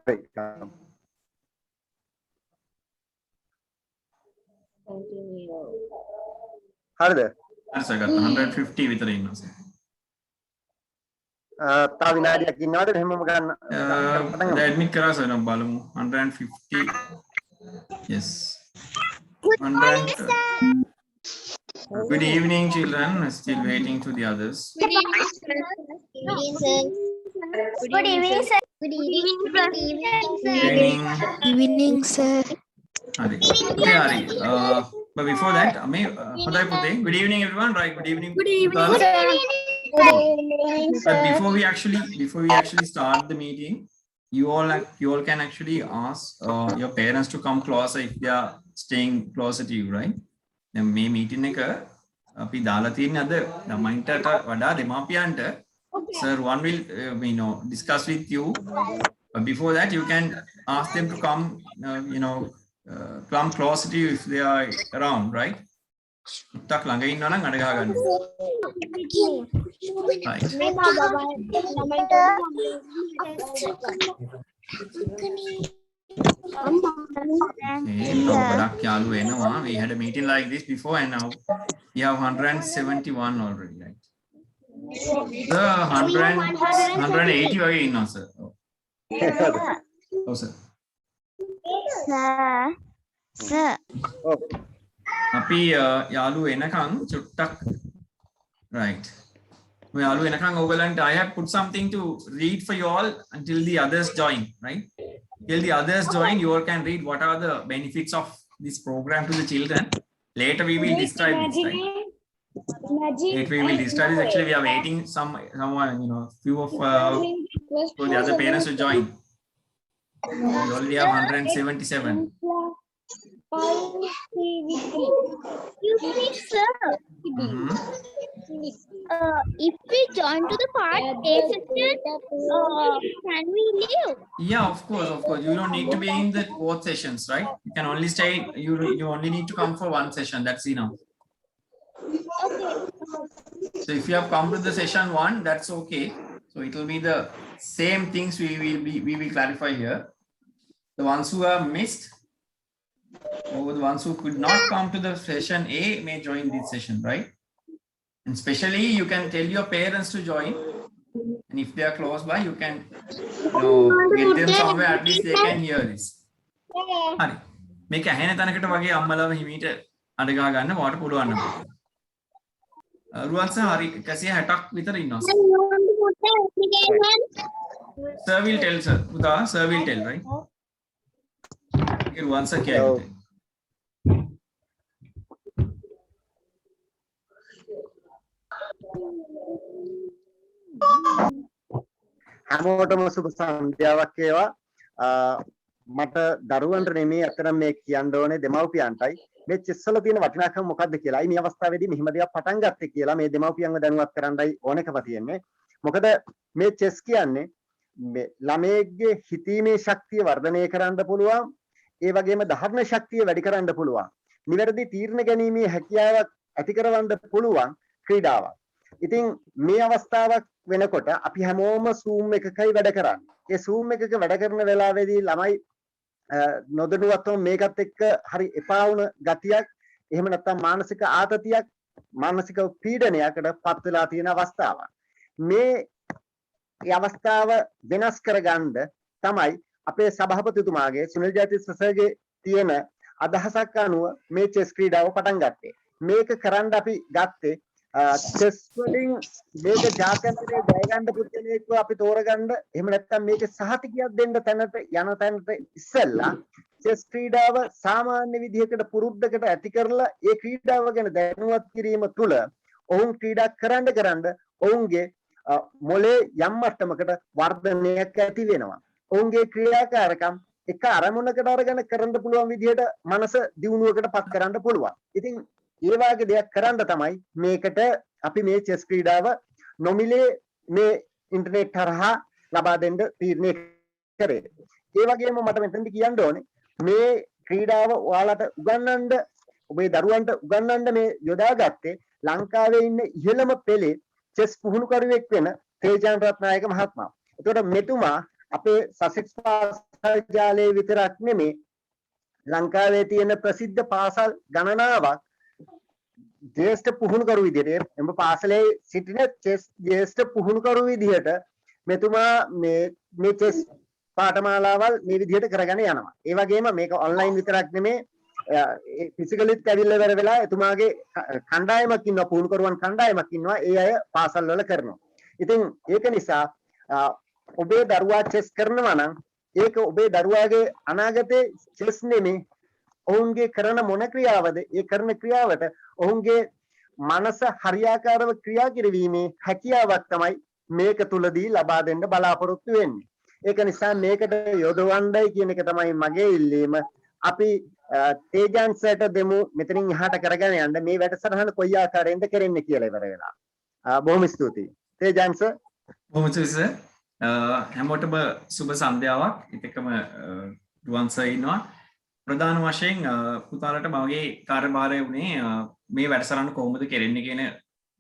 හරි. හරිද? හරි සර් ගත්තා 150 විතර ඉන්නවා සර්. තව විනාඩියක් ඉන්නවද එහෙමම ගන්න? ඇඩ්මිට් කරා සර් නම් බලමු 150 yes 100 good evening children, still waiting to the others. Good evening, sir. Good evening, sir. Good evening, sir. Good evening, sir. Good evening. Evening, sir. Hari. Okay, Hari. But before that, Hudai Pute, good evening everyone, right? Good evening. Good evening, Utala. sir. Good evening, But before we actually start the meeting, you all can actually ask your parents to come closer if they are staying closer to you, right? Then මේ meeting එක අපි දාලා තියෙන්නේ අද ළමයින්ට වඩා දෙමාපියන්ට. Sir, one will discuss with you. But before that, you can ask them to come, come closer to you if they are around, right? ටක් ළඟ ඉන්නවා නම් අඩ ගහ ගන්න. Right. ගොඩක් යාළුවෝ එනවා. We had a meeting like this before and now we have 171 already, right? The 180 වගේ ඉන්නවා sir. Oh sir. Sir. අපි යාළුවෝ එනකන් චුට්ටක් right. We යාළුවෝ එනකන් ඕගලන්ට I have put something to read for you all until the others join, right? Till the others join, you all can read what are the benefits of this program to the children. Later we will describe this, right? Later we will describe this. Actually, we are waiting someone, few of for the other parents to join. We already have 177. You see, sir. If we join to the part A section, can we leave? Yeah, of course. You don't need to be in the both sessions, right? You can only stay. You only need to come for one session. That's enough. Okay. So if you have come to the session 1, that's okay. So it will be the same things we will clarify here. The ones who have missed, or the ones who could not come to the session A may join this session, right? And especially you can tell your parents to join, and if they are close by, you can get them somewhere, at least they can hear this. Hari. මේක ඇහෙන තැනකට වගේ අම්මලාව හිමීට අඩ ගහ ගන්න වාට පුළුවන් නම්. රුවන් සර් හරි 160ක් විතර ඉන්නවා. Sir will tell sir. Uda sir will tell, right? Ruwan sir කියයි. හැමෝටම සුබ සන්ධ්‍යාවක් වේවා. මට දරුවන්ට නෙමෙයි අතරම මේ කියන්න ඕනේ දෙමව්පියන්ටයි. මේ චෙස් වල තියෙන වටිනාකම මොකක්ද කියලායි මේ අවස්ථාවේදී මෙහිම දෙයක් පටන් ගත්තේ කියලා මේ දෙමව්පියන්ව දැනුවත් කරන්නයි ඕනකම තියෙන්නේ. මොකද මේ චෙස් කියන්නේ මේ ළමයේගේ හිතීමේ ශක්තිය වර්ධනය කරන්න පුළුවන්. ඒ වගේම ධර්ම ශක්තිය වැඩි කරන්න පුළුවන්. නිවැරදි තීරණ ගැනීමේ හැකියාවක් ඇති කරවන්න පුළුවන් ක්‍රීඩාවක්. ඉතින් මේ අවස්ථාවක් වෙනකොට අපි හැමෝම Zoom එකකයි වැඩ කරන්නේ. ඒ Zoom එකක වැඩ කරන වෙලාවේදී ළමයි නොදැනුවත්වම මේකත් එක්ක හරි එපා වුණ ගතියක් එහෙම නැත්නම් මානසික ආතතියක් මානසික පීඩනයකට පත් වෙලා තියෙන අවස්ථාවක්. මේ අවස්ථාව වෙනස් කරගන්න තමයි අපේ සභාපතිතුමාගේ සුනිල් ජයතිස්ස සර්ගේ තියෙන අදහසක් අනුව මේ චෙස් ක්‍රීඩාව පටන් ගත්තේ. මේක කරන්න අපි ගත්තේ චෙස් වලින් මේක ජාත්‍යන්තරයේ ජය ගන්න පුද්ගලයෙක්ව අපි තෝරගන්න එහෙම නැත්නම් මේක සහතිකයක් දෙන්න තැනට යන තැනට ඉස්සෙල්ලා චෙස් ක්‍රීඩාව සාමාන්‍ය විදිහකට පුරුද්දකට ඇති කරලා ඒ ක්‍රීඩාව ගැන දැනුවත් කිරීම තුළ ඔවුන් ක්‍රීඩා කරන්න ඔවුන්ගේ මොලේ යම් මට්ටමකට වර්ධනයක් ඇති වෙනවා. ඔවුන්ගේ ක්‍රියාකාරකම් එක අරමුණකට අරගෙන කරන්න පුළුවන් විදිහට මනස දියුණුවකට පත් කරන්න පුළුවන්. ඉතින් ඒ වගේ දෙයක් කරන්න තමයි මේකට අපි මේ චෙස් ක්‍රීඩාව නොමිලේ මේ ඉන්ටර්නෙට් හරහා ලබා දෙන්න තීරණය කරේ. ඒ වගේම මට මෙතනදි කියන්න ඕනේ මේ ක්‍රීඩාව ඔයාලට උගන්වන්න ඔබේ දරුවන්ට උගන්වන්න මේ යොදාගත්තේ ලංකාවේ ඉන්න ඉහළම පෙළේ චෙස් පුහුණුකරුවෙක් වෙන තේජාන් රත්නායක මහත්මයා. එතකොට මෙතුමා අපේ සසෙක්ස් පාසල් ජාලයේ විතරක් නෙමේ ලංකාවේ තියෙන ප්‍රසිද්ධ පාසල් ගණනාවක් ජේෂ්ඨ පුහුණුකරු විදිහට එම පාසලේ සිටින ජේෂ්ඨ පුහුණුකරු විදිහට මෙතුමා මේ චෙස් පාඨමාලාවල් මේ විදිහට කරගෙන යනවා. ඒ වගේම මේක ඔන්ලයින් විතරක් නෙමේ ෆිසිකලිත් ඇවිල්ලා ඉවර වෙලා එතුමාගේ කණ්ඩායමක් ඉන්නවා පුහුණුකරුවන් කණ්ඩායමක් ඉන්නවා ඒ අය පාසල් වල කරනවා. ඉතින් ඒක නිසා ඔබේ දරුවා චෙස් කරනවා නම් ඒක ඔබේ දරුවාගේ අනාගතේ චෙස් නෙමේ ඔවුන්ගේ කරන මොන ක්‍රියාවද ඒ කරන ක්‍රියාවට ඔවුන්ගේ මනස හරියාකාරව ක්‍රියා කිරීමේ හැකියාවක් තමයි මේක තුලදී ලබා දෙන්න බලාපොරොත්තු වෙන්නේ. ඒක නිසා මේකට යොදවන්නයි කියන එක තමයි මගේ ඉල්ලීම. අපි තේජාන්සට දෙමු මෙතනින් එහාට කරගෙන යන්න මේ වැඩසටහන කොයි ආකාරයෙන්ද කරන්නේ කියලා ඉවර වෙලා. බොහොම ස්තුතියි. තේජාන්ස බොහොම ස්තුතියි. හැමෝටම සුබ සන්ධ්‍යාවක්. ඒකම රුවන් සර් ඉන්නවා. ප්‍රධාන වශයෙන් පුතාලට මගේ කාර්යභාරය වුණේ මේ වැඩසටහන කොහොමද කරන්නේ කියන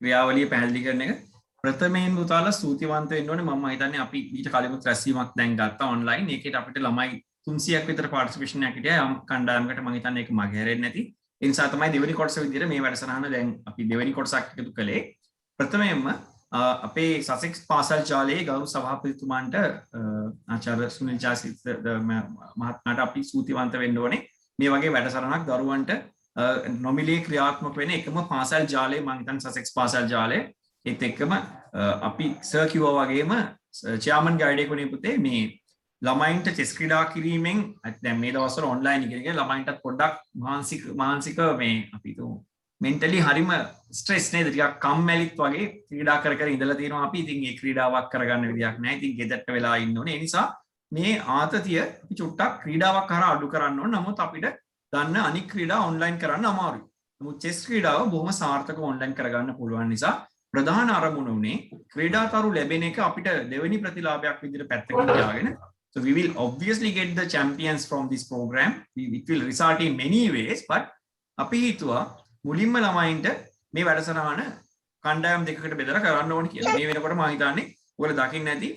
ක්‍රියාවලිය පැහැදිලි කරන එක. ප්‍රථමයෙන් පුතාලා ස්තුතිවන්ත වෙන්න ඕනේ. මම හිතන්නේ අපි ඊට කලින් රැස්වීමක් දැන් ගත්තා ඔන්ලයින්. ඒකේට අපිට ළමයි 300ක් විතර පාර්ටිසිපේෂන් එකක් හිටියා. යම් කණ්ඩායමකට මම හිතන්නේ ඒක මගේ හැරෙන්නේ නැති. ඒ නිසා තමයි දෙවෙනි කොටස විදිහට මේ වැඩසටහන දැන් අපි දෙවෙනි කොටසක් එකතු කළේ. ප්‍රථමයෙන්ම අපේ සසෙක්ස් පාසල් ජාලයේ ගෞරව සභාපතිතුමාන්ට ආචාර්ය සුනිල් ජාසිත් මහත්මයාට අපි ස්තුතිවන්ත වෙන්න ඕනේ. මේ වගේ වැඩසටහනක් දරුවන්ට නොමිලේ ක්‍රියාත්මක වෙන එකම පාසල් ජාලය මම හිතන්නේ සසෙක්ස් පාසල් ජාලය. ඒත් එක්කම අපි සර් කිව්වා වගේම චෙයාමන් ගයිඩ් එකේ පුතේ මේ ළමයින්ට චෙස් ක්‍රීඩා කිරීමෙන් දැන් මේ දවස්වල ඔන්ලයින් ඉගෙන ළමයින්ටත් පොඩ්ඩක් මානසික මේ අපි මෙන්ටලි හරිම ස්ට්‍රෙස් නේද ටිකක් කම්මැලිත් වගේ ක්‍රීඩා කර කර ඉඳලා තියෙනවා අපි. ඉතින් මේ ක්‍රීඩාවක් කරගන්න විදියක් නැහැ. ඉතින් ගෙදරට වෙලා ඉන්න ඕනේ. ඒ නිසා මේ ආතතිය අපි චුට්ටක් ක්‍රීඩාවක් කරා අඩු කරන්න ඕන. නමුත් අපිට ගන්න අනික් ක්‍රීඩා ඔන්ලයින් කරන්න අමාරුයි. නමුත් චෙස් ක්‍රීඩාව බොහොම සාර්ථකව ඔන්ලයින් කරගන්න පුළුවන් නිසා ප්‍රධාන අරමුණ උනේ ක්‍රීඩාතරු ලැබෙන එක අපිට දෙවෙනි ප්‍රතිලාභයක් විදිහට පැත්තකින් තියාගෙන so we will obviously get the champions from this program. It will result in many ways, but අපි හිතුවා මුලින්ම ළමයින්ට මේ වැඩසටහන කණ්ඩායම් දෙකකට බෙදලා කරන්න ඕනේ කියලා. මේ වෙනකොට මම හිතන්නේ ඔයාලා දකින්න ඇති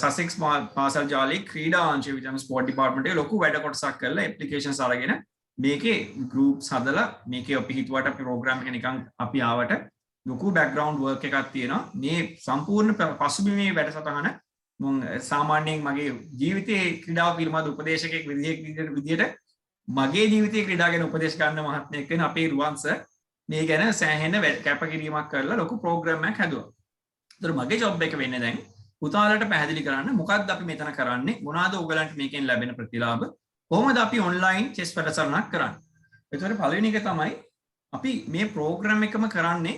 සසෙක්ස් පාසල් ජාලයේ ක්‍රීඩා අංශය විතර ස්පෝර්ට් ඩිපාර්ට්මන්ට් එකේ ලොකු වැඩ කොටසක් කරලා ඇප්ලිකේෂන්ස් අරගෙන මේකේ ගෲප්ස් හදලා මේකේ අපි හිතුවට අපි ප්‍රෝග්‍රෑම් එක නිකන් අපි ආවට ලොකු බෑග්ග්‍රවුන්ඩ් වර්ක් එකක් තියෙනවා. මේ සම්පූර්ණ පසුබිමේ වැඩසටහන මම සාමාන්‍යයෙන් මගේ ජීවිතයේ ක්‍රීඩාව පිළිබඳ උපදේශකෙක් විදිහට මගේ ජීවිතයේ ක්‍රීඩා ගැන උපදේශ ගන්න මහත්මයෙක් වෙන අපේ රුවන් සර් මේ ගැන සෑහෙන කැපකිරීමක් කරලා ලොකු ප්‍රෝග්‍රෑම් එකක් හැදුවා. ඒතර මගේ ජොබ් එක වෙන්නේ දැන් පුතාලට පැහැදිලි කරන්න මොකක්ද අපි මෙතන කරන්නේ, මොනවාද ඔයගලන්ට මේකෙන් ලැබෙන ප්‍රතිලාභ, කොහොමද අපි ඔන්ලයින් චෙස් වැඩසටහනක් කරන්නේ. ඒතර පළවෙනි එක තමයි අපි මේ ප්‍රෝග්‍රෑම් එකම කරන්නේ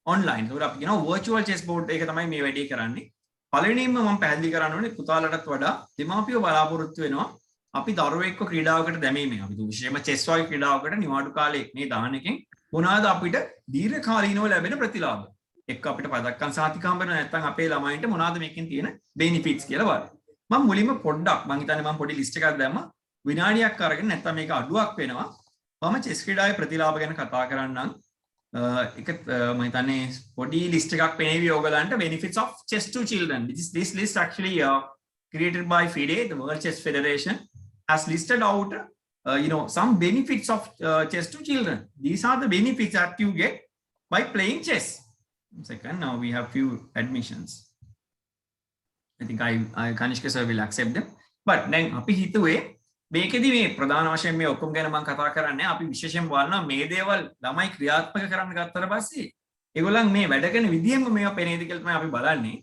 ඔන්ලයින්. ඒතර අපි කියනවා virtual chess board එක තමයි මේ වැඩේ කරන්නේ. පළවෙනියෙන්ම මම පැහැදිලි කරන්න ඕනේ පුතාලටත් වඩා දෙමාපියෝ බලාපොරොත්තු වෙනවා අපි දරුවෙක්ව ක්‍රීඩාවකට දැමීමෙන්. අපි විශේෂයෙන්ම චෙස් වගේ ක්‍රීඩාවකට නිවාඩු කාලේ මේ දාන එකෙන් මොනවාද අපිට දීර්ඝකාලීනව ලැබෙන ප්‍රතිලාභ. එක්ක අපිට පදක්කම් සාතික හම්බ වෙනවා නැත්නම් අපේ ළමයින්ට මොනවාද මේකෙන් තියෙන බෙනිෆිට්ස් කියලා බලන්න. මම මුලින්ම පොඩ්ඩක් මම හිතන්නේ මම පොඩි ලිස්ට් එකක් දැම්මා. විනාඩියක් අරගෙන නැත්නම් මේක අඩුවක් වෙනවා. මම චෙස් ක්‍රීඩාවේ ප්‍රතිලාභ ගැන කතා කරන්නම්. එක මම හිතන්නේ පොඩි ලිස්ට් එකක් පෙන්නේවි ඔයගලන්ට benefits of chess to children. This list actually created by FIDE, the World Chess Federation, has listed out some benefits of chess to children. These are the benefits that you get by playing chess. Second, now we have few admissions. I think Kanishka sir will accept them. But then අපි හිතුවේ මේකෙදි මේ ප්‍රධාන වශයෙන් මේ ඔක්කොම ගැන මම කතා කරන්නේ අපි විශේෂයෙන් බලනවා මේ දේවල් ළමයි ක්‍රියාත්මක කරන්න ගත්තට පස්සේ ඒගොල්ලන් මේ වැඩ කරන විදිහෙම මේවා පේනේද කියලා තමයි අපි බලන්නේ.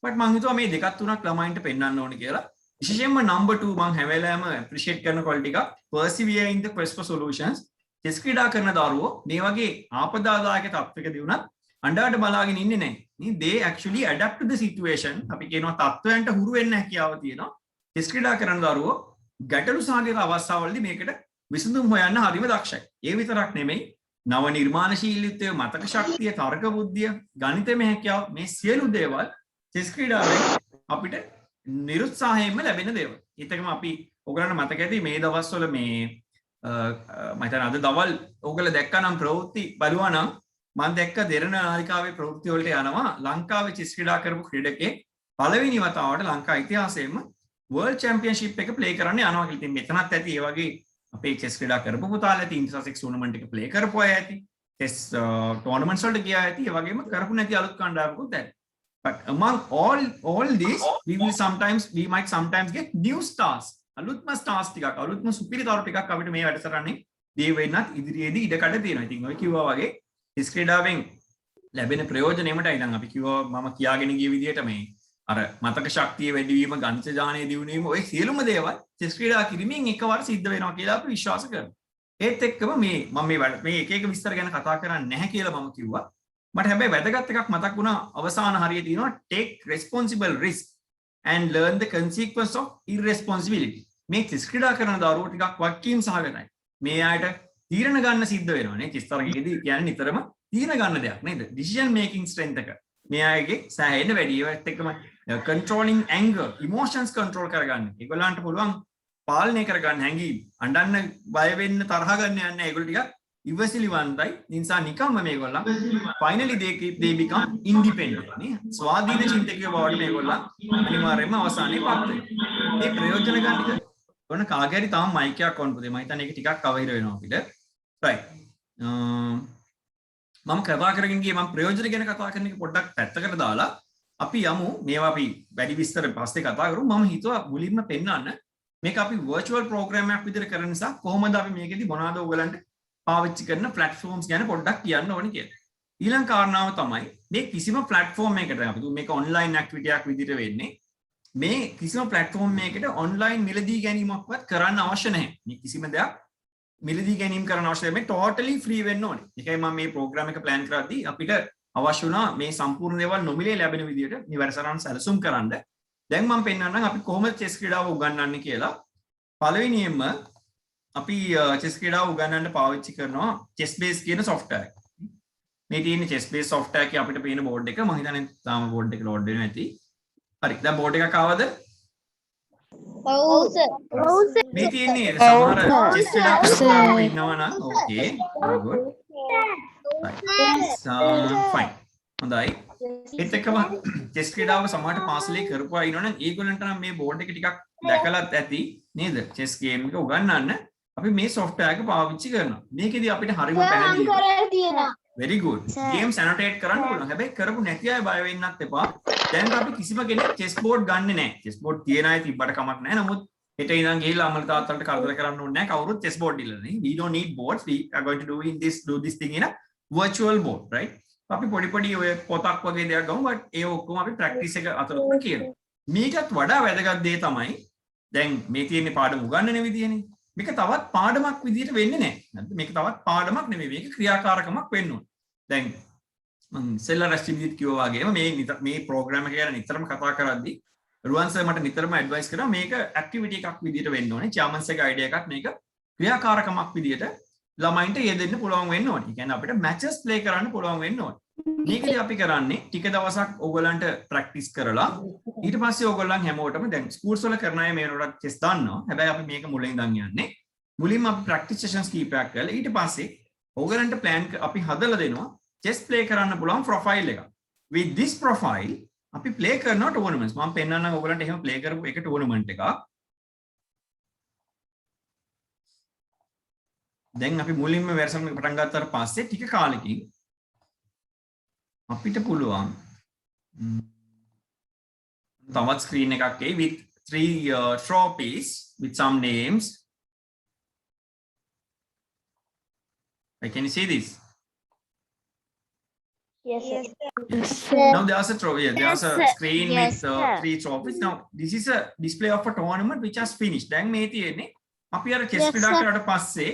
but මම හිතුවා මේ දෙකක් තුනක් ළමයින්ට පෙන්වන්න ඕනේ කියලා. විශේෂයෙන්ම number 2 මම හැම වෙලාවෙම appreciate කරන quality එක persevere in the quest for solutions. chess ක්‍රීඩා කරන දරුවෝ මේ වගේ ආපදාදායක තත්ත්වයකදී වුණත් අඬාට බලාගෙන ඉන්නේ නැහැ. they actually adapt to the situation. අපි කියනවා තත්ත්වයන්ට හුරු වෙන්න හැකියාව තියෙනවා. chess ක්‍රීඩා කරන දරුවෝ ගැටලු සාධක අවස්ථාවලදී මේකට විසඳුම් හොයන්න හරිම දක්ෂයි. ඒ විතරක් නෙමෙයි නව නිර්මාණශීලීත්වය, මතක ශක්තිය, තර්ක බුද්ධිය, ගණිතමය හැකියාව මේ සියලු දේවල් චෙස් ක්‍රීඩාවෙන් අපිට නිරුත්සාහයෙන්ම ලැබෙන දේවල්. ඒකම අපි ඔයගලන්ට මතක ඇති මේ දවස්වල මේ මම හිතන්නේ අද දවල් ඔයගල දැක්කනම් ප්‍රවෘත්ති බලුවා නම් මම දැක්ක දෙරණ නාලිකාවේ ප්‍රවෘත්ති වලට යනවා ලංකාවේ චෙස් ක්‍රීඩා කරපු ක්‍රීඩකෙක් පළවෙනි වතාවට ලංකා ඉතිහාසයේම World Championship එක play කරන්න යනවා කියලා. ඉතින් මෙතනත් ඇති ඒ වගේ අපේ chess ක්‍රීඩා කරපු පුතාලා ඇති ඉන්ටර්සෙක්ස් ටූර්නමන්ට් එක play කරපු අය ඇති. chess tournaments වලට ගියා ඇති. ඒ වගේම කරපු නැති අලුත් කණ්ඩායමකුත් ඇති. But among all these we might sometimes get new stars. අලුත්ම stars ටිකක් අලුත්ම සුපිරිතරු ටිකක් අපිට මේ වැඩසටහනේ දී වෙන්නත් ඉදිරියේදී ඉඩකඩ තියෙනවා. ඉතින් ඔය කිව්වා වගේ chess ක්‍රීඩාවෙන් ලැබෙන ප්‍රයෝජනෙමටයි නම් අපි කිව්වා මම කියාගෙන ගිය විදිහට මේ අර මතක ශක්තිය වැඩිවීම ගණිත ඥානය දියුණු වීම ඔය සියලුම දේවල් chess ක්‍රීඩා කිරීමෙන් එකවර සිද්ධ වෙනවා කියලා අපි විශ්වාස කරනවා. ඒත් එක්කම මම මේ එක එක විස්තර ගැන කතා කරන්නේ නැහැ කියලා මම කිව්වා. මට හැබැයි වැදගත් එකක් මතක් වුණා අවසාන හරිය තියෙනවා take responsible risk and learn the consequence of irresponsibility. මේ chess ක්‍රීඩා කරන දරුවෝ ටිකක් වක්කීම් සහගතයි. මේ ආයත තීරණ ගන්න සිද්ධ වෙනවා නේ. chess තරගයේදී කියන්නේ නිතරම තීරණ ගන්න දෙයක් නේද? decision making strength එක මේ අයගේ සෑහෙන වැඩි. ඒවත් එක්කම controlling anger emotions control කරගන්න. ඒගොල්ලන්ට පුළුවන් පාලනය කරගන්න හැඟීම්. අඬන්න බය වෙන්න තරහ ගන්න යන්නේ නැහැ. ඒගොල්ලෝ ටිකක් ඉවසිලිවන්තයි. නිසා නිකම්ම මේගොල්ලන් finally they become independent නේ. ස්වාධීන චින්තකයෝ බවට මේගොල්ලන් අනිවාර්යයෙන්ම අවසානයේ පත් වෙනවා. මේ ප්‍රයෝජන ගන්න ඔන්න කාගේ හරි තාම මයික් එකක් ඔන් පුතේ. මම හිතන්නේ ඒක ටිකක් කවහිර වෙනවා අපිට. right. මම කතා කරගෙන ගියේ මම ප්‍රයෝජන ගැන කතා කරන එක පොඩ්ඩක් පැත්තකට දාලා අපි යමු මේවා අපි වැඩි විස්තර පස්සේ කතා කරමු. මම හිතුවා මුලින්ම පෙන්නන්න මේක අපි virtual program එකක් විදිහට කරන නිසා කොහොමද අපි මේකෙදි මොනවද ඔයගලන්ට පාවිච්චි කරන platforms ගැන පොඩ්ඩක් කියන්න ඕනේ කියලා. ඊළඟ කාරණාව තමයි මේ කිසිම platform එකකට අපි මේක online activity එකක් විදිහට වෙන්නේ. මේ කිසිම platform එකකට online මිලදී ගැනීමක්වත් කරන්න අවශ්‍ය නැහැ. මේ කිසිම දෙයක් මිලදී ගැනීම කරන්න අවශ්‍ය නැහැ. මේ totally free වෙන්න ඕනේ. ඒකයි මම මේ program එක plan කරද්දී අපිට අවශ්‍ය වුණා මේ සම්පූර්ණ දේවල් නොමිලේ ලැබෙන විදිහට මේ වැඩසටහන සැලසුම් කරන්න. දැන් මම පෙන්නන්නම් අපි කොහොමද chess ක්‍රීඩාව උගන්වන්නේ කියලා. පළවෙනියෙන්ම අපි chess ක්‍රීඩාව උගන්වන්න පාවිච්චි කරනවා chessbase කියන software එක. මේ තියෙන chessbase software එකේ අපිට පේන board එක. මම හිතන්නේ තාම board එක load වෙනවා ඇති. හරි. දැන් board එකක් ආවද? ඔව් සර්. මේ තියෙන්නේ සමහර chess ක්‍රීඩා ඉන්නවා නම් okay. very good. fine. හොඳයි. ඒත් එක්කම chess ක්‍රීඩාව සමහරට පාසලේ කරපුවා ඉන්නවනම් ඒගොල්ලන්ට නම් මේ බෝඩ් එක ටිකක් දැකලත් ඇති නේද? chess game එක උගන්වන්න අපි මේ software එක පාවිච්චි කරනවා. මේකෙදි අපිට හරිම පැහැදිලි. very good. games annotate කරන්න පුළුවන්. හැබැයි කරපු නැති අය බය වෙන්නත් එපා. දැන් අපි කිසිම කෙනෙක් chess board ගන්නෙ නැහැ. chess board තියන අය තිබ්බට කමක් නැහැ. නමුත් හෙට ඉඳන් ගිහිල්ලා අම්මලා තාත්තලාට කරදර කරන්න ඕනේ නැහැ. කවුරුත් chess board dealer නේ. We don't need boards. We are going to do this thing in a virtual board, right? අපි පොඩි ඔය පොතක් වගේ දෙයක් ගමු. but ඒ ඔක්කොම අපි practice එක අතරතුර කියනවා. මේකත් වඩා වැදගත් දේ තමයි දැන් මේ තියෙන පාඩම උගන්වන විදියනේ. මේක තවත් පාඩමක් විදියට වෙන්නේ නැහැ. මේක තවත් පාඩමක් නෙමෙයි. මේක ක්‍රියාකාරකමක් වෙන්න ඕනේ. දැන් මම ඉස්සෙල්ලා රැස්ටි විදියට කිව්වා වගේම මේ ප්‍රෝග්‍රෑම් එක ගැන නිතරම කතා කරද්දී රුවන් සර් මට නිතරම ඇඩ්වයිස් කරනවා මේක ඇක්ටිවිටි එකක් විදියට වෙන්න ඕනේ. චාමන්ස් එක අයිඩියා එකක් මේක ක්‍රියාකාරකමක් විදියට ළමයින්ට යෙදෙන්න පුළුවන් වෙන්න ඕනේ. ඒ කියන්නේ අපිට මැචස් ප්ලේ කරන්න පුළුවන් වෙන්න ඕනේ. මේකදී අපි කරන්නේ ටික දවසක් ඕගලන්ට ප්‍රැක්ටිස් කරලා ඊට පස්සේ ඕගොල්ලන් හැමෝටම දැන් ස්කූල්ස් වල කරන අය මේකට chess දන්නවා. හැබැයි අපි මේක මුලින් ඉඳන් යන්නේ. මුලින්ම අපි ප්‍රැක්ටිස් සෙෂන්ස් කීපයක් කරලා ඊට පස්සේ ඕගලන්ට plan අපි හදලා දෙනවා chess play කරන්න පුළුවන් profile එකක්. with this profile අපි play කරනවා tournaments. මම පෙන්නන්නම් ඕගලන්ට එහෙම play කරපු එක tournament එකක්. දැන් අපි මුලින්ම version එක පටන් ගත්තාට පස්සේ ටික කාලෙකින් අපිට පුළුවන් තවත් screen එකක් එයි with 3 trophies with some names. Can you see this? Yes, sir. Yes, sir. Now there's a trophy. There's Yes, a sir. screen Yes, with sir. 3 trophies. Now this is a display of a tournament which has finished. දැන් මේ තියෙන්නේ අපි අර chess Yes, ක්‍රීඩා sir. කරාට පස්සේ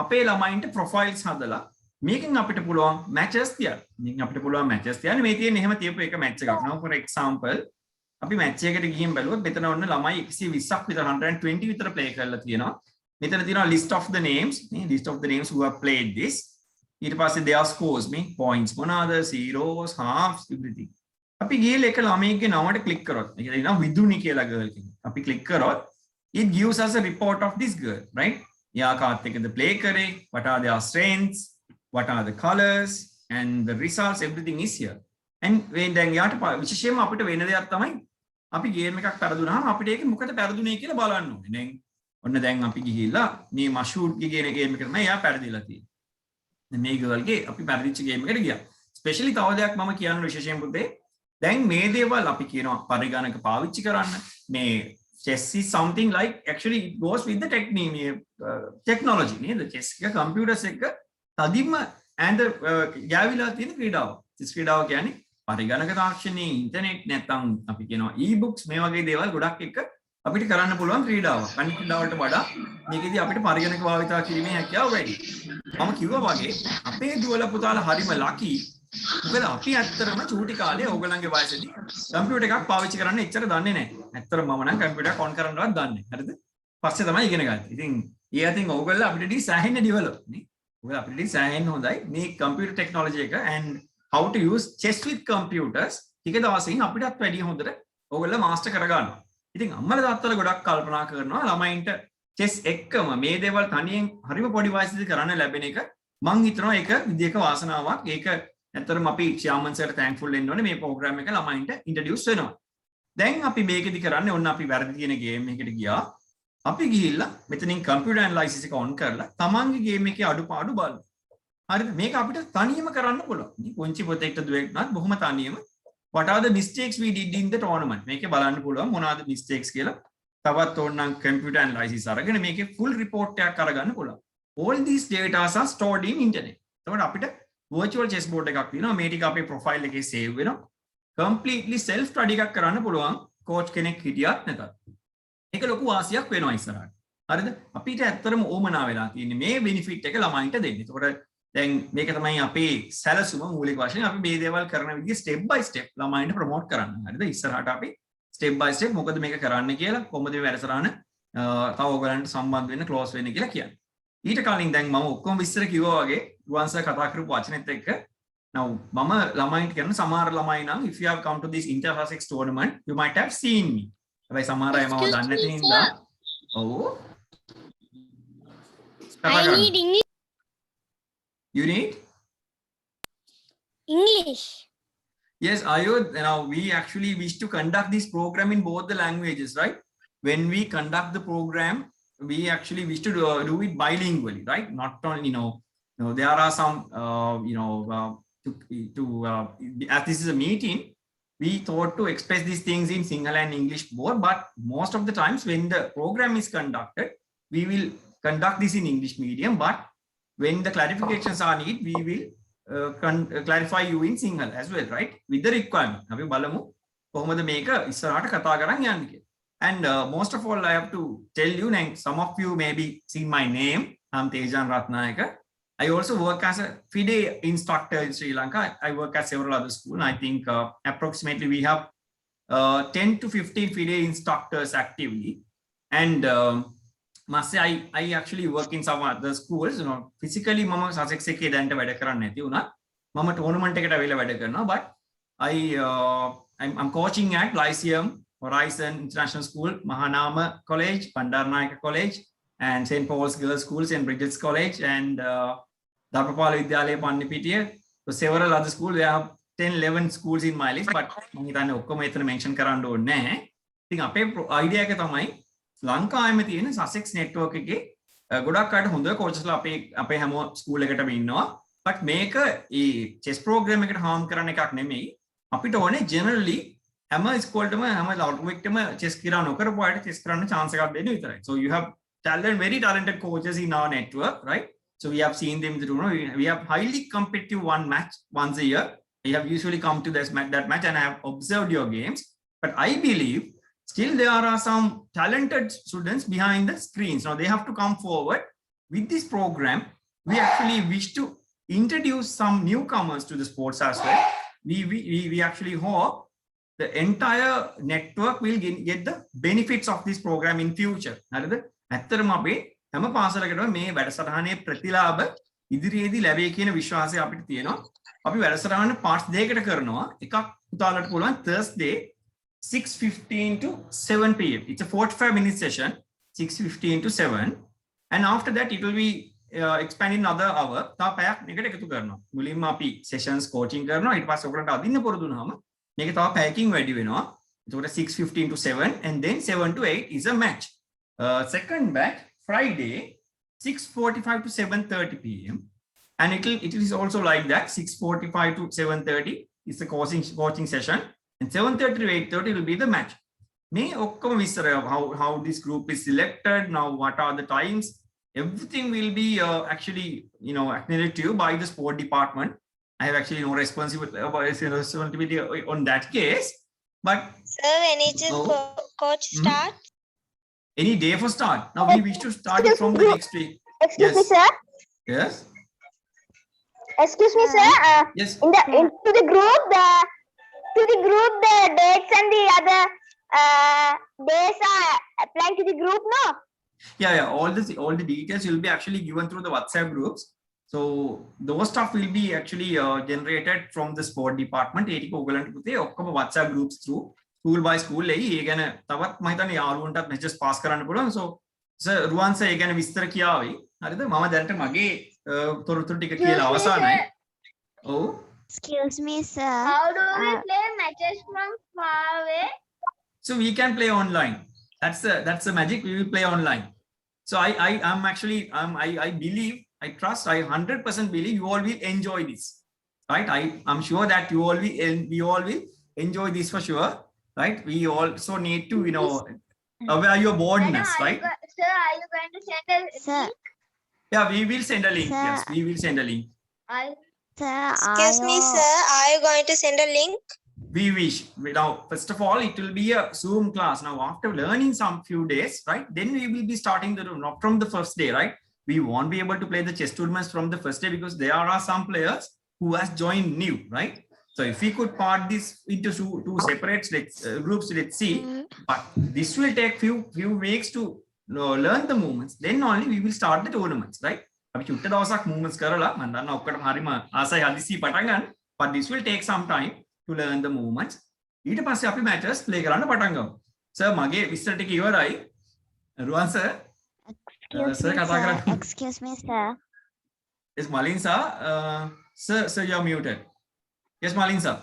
අපේ ළමයින්ට profiles හදලා මේකෙන් අපිට පුළුවන් matches තියන්න. මේකෙන් අපිට පුළුවන් matches තියන්න. මේ තියෙන එහෙම තියපු එක match එකක්. Now for example අපි match එකකට ගිහින් බැලුවොත් මෙතන ඔන්න ළමයි 120ක් විතර 120 විතර play කරලා තියෙනවා. මෙතන තියෙනවා list of the names, නේ list of the names who have played this. ඊට පස්සේ their scores මේ points මොනවාද zeros halves everything. අපි ගිහලා එක ළමයෙක්ගේ නමට click කරොත් ඒක දෙනවා විදුනි කියලා girl කෙනෙක්. අපි click කරොත් it gives us a report of this girl, right? යා කාත් එකද play කරේ, what are their strengths, what are the colors and the results, everything is here. And when දැන් යාට විශේෂයෙන්ම අපිට වෙන දෙයක් තමයි අපි ගේම් එකක් පෙරදුනහම අපිට ඒක මොකද පෙරදුනේ කියලා බලන්න ඕනේ. දැන් ඔන්න දැන් අපි ගිහිල්ලා මේ මෂූට් ගේ ගේම් එකට මම එයා පෙරදිලා තියෙන්නේ. දැන් මේ ගර්ල් ගේ අපි පෙරදිච්ච ගේම් එකට ගියා. ස්පෙෂලි තව දෙයක් මම කියන්න විශේෂයෙන් පුතේ දැන් මේ දේවල් අපි කියනවා පරිගණක පාවිච්චි කරන්න මේ chess is something like actually it goes with the technology නේද chess එක computers එක තදින්ම and ගෑවිලා තියෙන ක්‍රීඩාව. chess ක්‍රීඩාව කියන්නේ පරිගණක තාක්ෂණයේ ඉන්ටර්නෙට් නැත්නම් අපි කියනවා e-books මේ වගේ දේවල් ගොඩක් එක්ක අපිට කරන්න පුළුවන් ක්‍රීඩාවක්. අනිත් ක්‍රීඩාවලට වඩා මේකෙදි අපිට පරිගණක භාවිතා කිරීමේ හැකියාව වැඩි. මම කිව්වා වගේ අපේ දුවලා පුතාලා හරිම ලකි. මොකද අපි ඇත්තටම චූටි කාලේ ඕගලන්ගේ වයසේදී කම්පියුටර් එකක් පාවිච්චි කරන්න එච්චර දන්නේ නැහැ. ඇත්තටම මම නම් කම්පියුටර් එක ඔන් කරන්නවත් දන්නේ නැහැ. හරිද? පස්සේ තමයි ඉගෙන ගත්තේ. ඉතින් ඒ අතින් ඕගොල්ලෝ අපිට සෑහෙන්න ඩෙවලොප් නේ. ඔයගොල්ලෝ අපිට සෑහෙන්න හොඳයි මේ කම්පියුටර් ටෙක්නොලොජි එක and how to use chess with computers ටික දවසින් අපිටත් වැඩි හොඳට ඕගොල්ලෝ මාස්ටර් කරගන්නවා. ඉතින් අම්මලා තාත්තලා ගොඩක් කල්පනා කරනවා ළමයින්ට chess එක්කම මේ දේවල් තනියෙන් හරිම පොඩි වයසේදී කරන්න ලැබෙන එක මං හිතනවා ඒක විදියක වාසනාවක්. ඒක ඇත්තටම අපි ශ්‍යාමන් සර්ට තැන්ක්ෆුල් වෙන්න ඕනේ මේ ප්‍රෝග්‍රෑම් එක ළමයින්ට ඉන්ට්‍රොඩියුස් වෙනවා. දැන් අපි මේකෙදි කරන්නේ ඔන්න අපි වැරදි තියෙන ගේම් එකකට ගියා. අපි ගිහිල්ලා මෙතනින් කම්පියුටර් ඇනලයිසිස් එක ඔන් කරලා තමන්ගේ ගේම් එකේ අඩුපාඩු බලමු. හරිද? මේක අපිට තනියම කරන්න පුළුවන්. පුංචි පොතේට දුවෙක්වත් බොහොම තනියම what are the mistakes we did in the tournament මේකේ බලන්න පුළුවන් මොනවාද mistakes කියලා. තවත් ඕනනම් කම්පියුටර් ඇනලයිසිස් අරගෙන මේකේ full report එකක් අරගන්න පුළුවන්. all these data are stored in internet. එතකොට අපිට virtual chessboard එකක් තියෙනවා. මේ ටික අපේ profile එකේ save වෙනවා. completely self study එකක් කරන්න පුළුවන් coach කෙනෙක් හිටියත් නැතත්. ඒක ලොකු වාසියක් වෙනවා ඉස්සරහට. හරිද? අපිට ඇත්තටම ඕමනා වෙලා තියෙන්නේ මේ benefit එක ළමයින්ට දෙන්න. එතකොට දැන් මේක තමයි අපේ සැලසුම මූලික වශයෙන් අපි මේ දේවල් කරන විදිහ step by step ළමයින්ට promote කරන්න. හරිද? ඉස්සරහට අපි step by step මොකද මේක කරන්න කියලා කොහොමද මේ වැඩසටහන තව ඔයගලන්ට සම්බන්ධ වෙන්න close වෙන්න කියලා කියන්නේ. ඊට කලින් දැන් මම ඔක්කොම විස්තර කිව්වා වගේ රුවන් සර් කතා කරපු වචනෙත් එක්ක now මම ළමයින්ට කියන සමහර ළමයි නම් if you have come to this inter Sussex tournament you might have seen me. හැබැයි සමහර අය මම දන්නේ නැති නිසා ඔව් I need English. You need English. yes Ayod now we actually wish to conduct this program in both the languages right when we conduct the program we actually wish to do it bilingually right not only there are some as this is a meeting we thought to express these things in Sinhala and English both but most of the times when the program is conducted we will conduct this in English medium but when the clarifications are needed we will clarify you in Sinhala as well right with the requirement අපි බලමු කොහොමද මේක ඉස්සරහට කතා කරන් යන්නේ කියලා. And most of all, I have to tell you, some of you maybe seen my name. I'm Tejan Ratnayaka. I also work as a FIDE instructor in Sri Lanka. I work at several other schools. I think approximately we have 10 to 15 FIDE instructors actively. And must say I actually work in some other schools. Physically, Mama Sussex එකේ දැන්ට වැඩ කරන්නේ නැති වුණා. මම tournament එකට අවිලා වැඩ කරනවා. But I'm coaching at Lyceum, Horizon International School, Mahanama College, Bandaranaike College, and St. Paul's Girls School, St. Bridget's College, and Dharmapala Vidyalaya Pannipitiya. So several other schools, we have 10-11 schools in my list, but මම හිතන්නේ ඔක්කොම එතන mention කරන්න ඕනේ නැහැ. ඉතින් අපේ idea එක තමයි ලංකාවේම තියෙන Sussex network එකේ ගොඩක් අයට හොඳ coachesලා අපේ හැම school එකටම ඉන්නවා. but මේක ඒ chess program එකට harm කරන එකක් නෙමෙයි. අපිට ඕනේ generally හැම ස්කෝල්ටම හැම ලව්ට්වික්ටම chess කියලා නොකරපු අයට chess කරන්න chance එකක් දෙන්න විතරයි. So you have very talented coaches in our network, right? So we have seen them we have highly competitive one match once a year. I have usually come to that match and I have observed your games. But I believe still there are some talented students behind the screens. Now they have to come forward. With this program, we actually wish to introduce some newcomers to the sports as well. We actually hope the entire network will get the benefits of this program in future. හරිද? ඇත්තටම අපි හැම පාසලකටම මේ වැඩසටහනේ ප්‍රතිලාභ ඉදිරියේදී ලැබෙයි කියන විශ්වාසය අපිට තියෙනවා. අපි වැඩසටහන පාර්ට්ස් දෙකකට කරනවා. එකක් පුතාලට පුළුවන් Thursday 6:15 to 7 pm. It's a 45-minute session, 6:15 to 7. And after that it will be expanded another hour. තව පැයක් මේකට එකතු කරනවා. මුලින්ම අපි sessions coaching කරනවා. ඊට පස්සේ ඔයගලන්ට අදින්න පුරුදු වුණාම මේක තව පැයකින් වැඩි වෙනවා. So 6:15 to 7, and then 7 to 8 is a match. Second batch Friday 6:45 to 7:30 p.m. and it is also like that 6:45 to 7:30 is the coaching session, and 7:30 to 8:30 will be the match. May okkama vistara how this group is selected, now what are the times, everything will be actually acknowledged to you by the sport department. I have actually no responsibility on that case, but Sir, when is the coach start? Any day for start. Now we wish to start it from the next week. Excuse me, Yes. sir. Yes. Excuse me, sir. Yes. Into the group the dates and the other days are applying to the group, no? Yeah. All the details will be actually given through the WhatsApp groups. So those stuff will be actually generated from the sport department. WhatsApp groups through school by school. ඒ ගැන තවත් මම හිතන්නේ යාළුවන්ටත් messages pass කරන්න පුළුවන්. So sir රුවන් sir ඒ ගැන විස්තර කියාවි. හරිද? මම දැනට මගේ තොරතුරු ටික කියලා අවසానයි. ඔව්. Excuse me, sir. How do we play matches from far away? So we can play online. That's the magic. We will play online. So I'm actually I believe, I trust, I 100% believe you all will enjoy this, right? I'm sure that we all will enjoy this for sure, right? We also need to aware your boredness, right? Sir, are you going to send a Sir. link? Yeah, we will send a link. Sir. Yes, we will send a link. Sir, Excuse me, sir. Are you going to send a link? We wish. Now, first of all, it will be a Zoom class. Now, after learning some few days, right, then we will be starting not from the first day, right? We won't be able to play the chess tournaments from the first day because there are some players who has joined new, right? So if we could part this into two separate groups, let's see. But this will take few weeks to learn the movements. Then only we will start the tournaments, right? අපි චුට්ට දවසක් movements කරලා මම දන්නවා ඔක්කොටම හරිම ආසයි හදිසි පටන් ගන්න. But this will take some time to learn the movements. ඊට පස්සේ අපි matches play කරන්න පටන් ගමු. Sir මගේ විස්තර ටික ඉවරයි. රුවන් sir. Sir කතා කරන්න. Excuse me, sir. Yes, Malin sir. Sir, you're muted. Yes, Malin sir.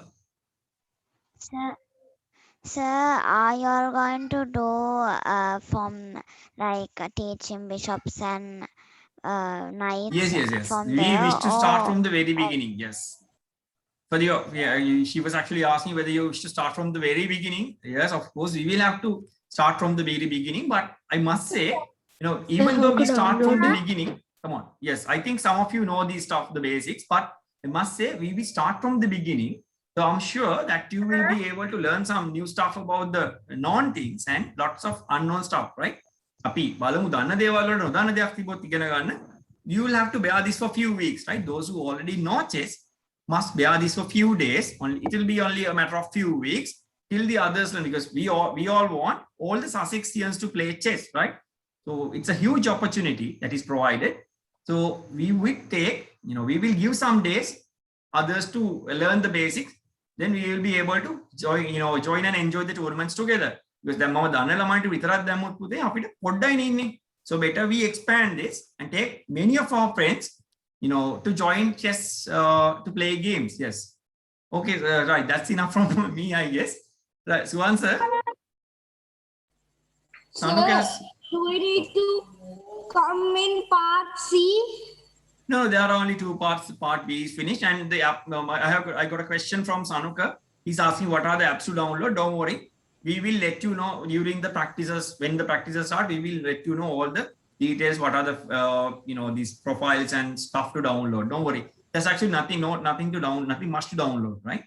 Sir, are you all going to do from like teaching bishops and knights? Yes. From We there, wish to start or- from the very beginning. Yes. She was actually asking whether you wish to start from the very beginning. Yes, of course, we will have to start from the very beginning. But I must say, even though we start from the beginning, come on. Yes, I think some of you know these stuff, the basics. But I must say, we will start from the beginning. So I'm sure that you will be able to learn some new stuff about the non things and lots of unknown stuff, right? අපි බලමු දන්න දේවල් වලට නොදන්න දෙයක් තිබොත් ඉගෙන ගන්න. You will have to bear this for few weeks, right? Those who already know chess must bear this for few days. It will be only a matter of few weeks till the others learn, because we all want all the Sussexians to play chess, right? So it's a huge opportunity that is provided. So we will give some days others to learn the basics. Then we will be able to join and enjoy the tournaments together. Because දැන් මම දන්න ළමයින්ට විතරක් දැම්මොත් පුතේ අපිට පොඩ්ඩයි ඉන්නේ. So better we expand this and take many of our friends to join chess to play games. Yes. Okay, right. That's enough from me, I guess. Right, Suhan sir. Sir, do we need to come in part C? No, there are only two parts. Part B is finished, and I got a question from Sanuka. He's asking what are the apps to download. Don't worry, we will let you know during the practices. When the practices start, we will let you know all the details. What are the these profiles and stuff to download. Don't worry. There's actually nothing much to download, right?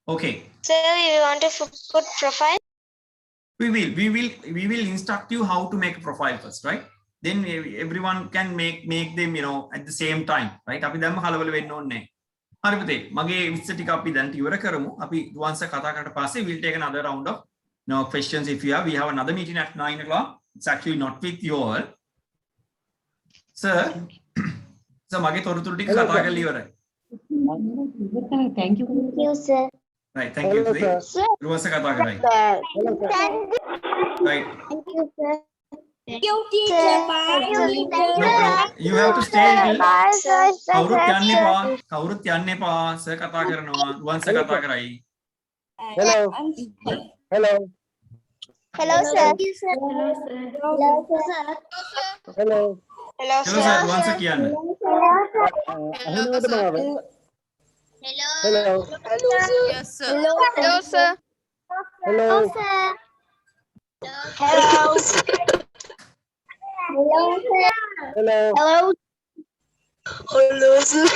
Okay. Sir, you want to put profile? We will instruct you how to make a profile first, right? Then everyone can make them at the same time, right? අපි දැම්ම කලබල වෙන්න ඕනේ නැහැ. හරි පුතේ මගේ විස්තර ටික අපි දැන් ඉවර කරමු. අපි once කතා කරලා පස්සේ we'll take another round of questions if you have. We have another meeting at 9 o'clock. It's actually not with you all. Sir මගේ තොරතුරු ටික කතා කරලා ඉවරයි. Thank you, sir. Right, thank you. රුවන්ස කතා කරයි. Right. Thank you, sir. Thank you, teacher. Bye, teacher. No, you have to stay till Bye, sir. කවුරුත් යන්න එපා. සර් කතා කරනවා. රුවන්ස කතා කරයි. Hello. I'm- Hello. Hello, sir. hello Hello sir, once again. අහනවද මාව Hello. hello Yes, sir. Hello, sir. hello Hello. hello Hello. Hello, sir.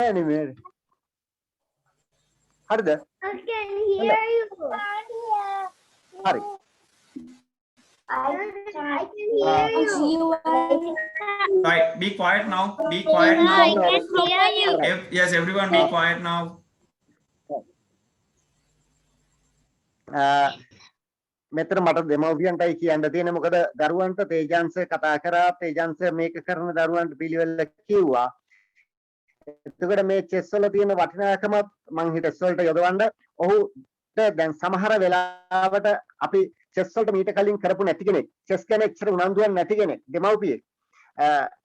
anyway හරිද I can hear you. හරි I can hear you. Right, be quiet now. Be quiet now. I can hear you. Yes, everyone be quiet now. මෙතන මට දෙමව්පියන්ටයි කියන්න තියෙන්නේ මොකද දරුවන්ට තේජාංශ කතා කරා තේජාංශ මේක කරන දරුවන්ට පිළිවෙල කිව්වා එතකොට මේ චෙස් වල තියෙන වටිනාකම මං හිත චෙස් වලට යොදවන්න ඔහුට දැන් සමහර වෙලාවට අපි චෙස් වලට මීට කලින් කරපු නැති කෙනෙක් චෙස් ගැන එච්චර උනන්දුවක් නැති කෙනෙක් දෙමව්පියෙක්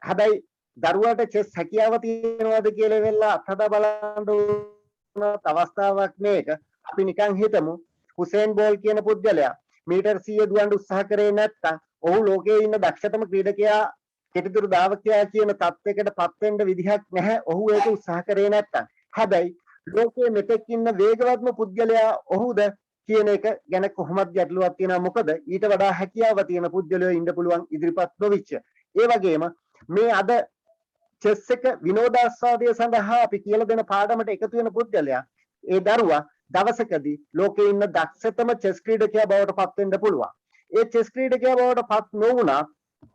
හැබැයි දරුවාට චෙස් හැකියාව තියෙනවද කියලා වෙලා අත්හදා බලන්න උනත් අවස්ථාවක් මේක අපි නිකන් හිතමු හුසේන් බෝල් කියන පුද්ගලයා මීටර් 100 දුවන්න උත්සාහ කරේ නැත්නම් ඔහු ලෝකයේ ඉන්න දක්ෂතම ක්‍රීඩකයා කෙටිදුර ධාවකයා කියන තත්යකට පත් වෙන්න විදිහක් නැහැ ඔහු ඒක උත්සාහ කරේ නැත්නම් හැබැයි ලෝකයේ මෙතෙක් ඉන්න වේගවත්ම පුද්ගලයා ඔහුද කියන එක ගැන කොහොමද ගැටලුවක් තියෙනවා මොකද ඊට වඩා හැකියාව තියෙන පුද්ගලයෝ ඉන්න පුළුවන් ඉදිරිපත් නොවිච්ච ඒ වගේම මේ අද චෙස් එක විනෝදාස්වාදය සඳහා අපි කියලා දෙන පාඩමට එකතු වෙන පුද්ගලයා ඒ දරුවා දවසකදී ලෝකයේ ඉන්න දක්ෂතම චෙස් ක්‍රීඩකයා බවට පත් වෙන්න පුළුවන්. ඒ චෙස් ක්‍රීඩකයා බවට පත් නොවුණා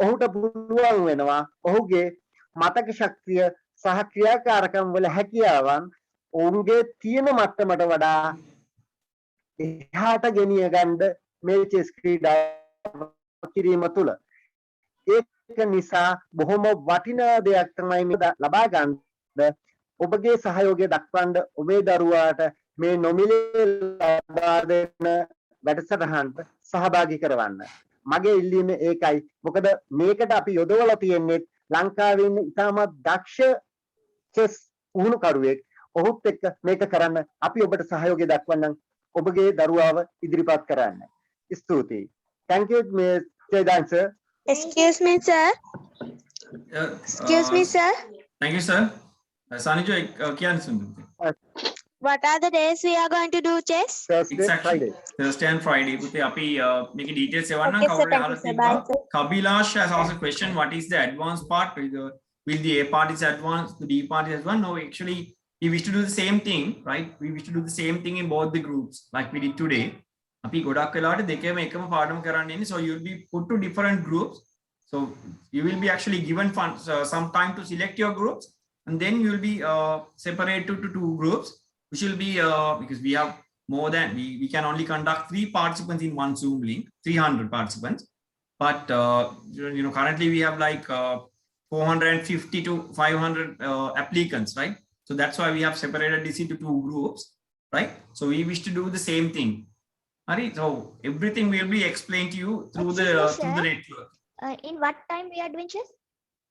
ඔහුට පුළුවන් වෙනවා ඔහුගේ මතක ශක්තිය සහ ක්‍රියාකාරකම් වල හැකියාවන් ඔවුන්ගේ තියෙන මට්ටමට වඩා එහාට ගෙනිය ගන්න මේ චෙස් ක්‍රීඩාව කිරීම තුළ ඒක නිසා බොහොම වටිනා දෙයක් තමයි මේ ලබා ගන්න ඔබගේ සහයෝගය දක්වන්න ඔබේ දරුවාට මේ නොමිලේ ලබා දෙන වැඩසටහනට සහභාගී කරවන්න මගේ ඉල්ලීම ඒකයි මොකද මේකට අපි යොදවලා තියෙන්නේ ලංකාවේ ඉන්න ඉතාමත් දක්ෂ චෙස් පුහුණුකරුවෙක් ඔහුත් එක්ක මේක කරන්න අපි ඔබට සහයෝගය දක්වන්නම් ඔබගේ දරුවාව ඉදිරිපත් කරන්න ස්තුතියි thank you Mr. Dancer Excuse me, sir. Excuse me, sir. Thank you, sir. Sanijo, kya sundu? What are the days we are going to do chess? Thursday Exactly. Friday Thursday and Friday. Putte api make details sevanna Okay, sir. cover Thank you, sir. Bye, sir. Kabilash has asked a question. What is the advanced part? Will the A part is advanced, the D part is advanced? No, actually, we wish to do the same thing, right? We wish to do the same thing in both the groups, like we did today. Api godak velawata dekema ekama paadam karanna inne, so you will be put to different groups. So you will be actually given some time to select your groups, and then you will be separated to two groups, which will be because we have more than we can only conduct 3 participants in one Zoom link, 300 participants, but you know currently we have like 450 to 500 applicants, right? So that's why we have separated this into 2 groups, right? So we wish to do the same thing. Hari, so everything will be explained to you through the network. In what time we are doing chess?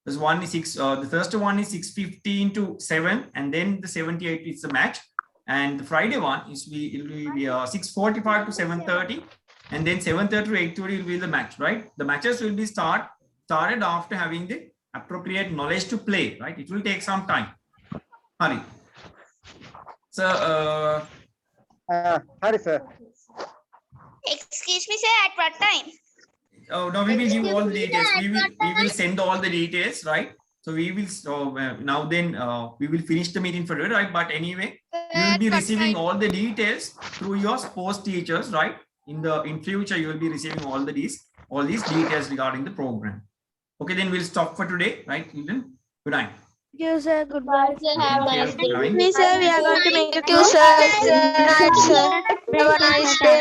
This one is 6. The first one is 6:15 to 7, and then the 78 is the match. And the Friday one is it will be 6:45 to 7:30, and then 7:30 to 8:30 will be the match, right? The matches will be started after having the appropriate knowledge to play, right? It will take some time. Hari. So, Hari sir Excuse me, sir. At what time? oh no, we will give all the details. We will send all the details, right? So we will now then we will finish the meeting for today, right? But anyway, you will be receiving all the details through your sports teachers, right? In future, you will be receiving all these details regarding the program. Okay, then we'll stop for today, right? Good night. Thank you, sir. Goodbye. Have a nice day. Me, sir. We are going to make a sir. Good night, sir. Have a nice day.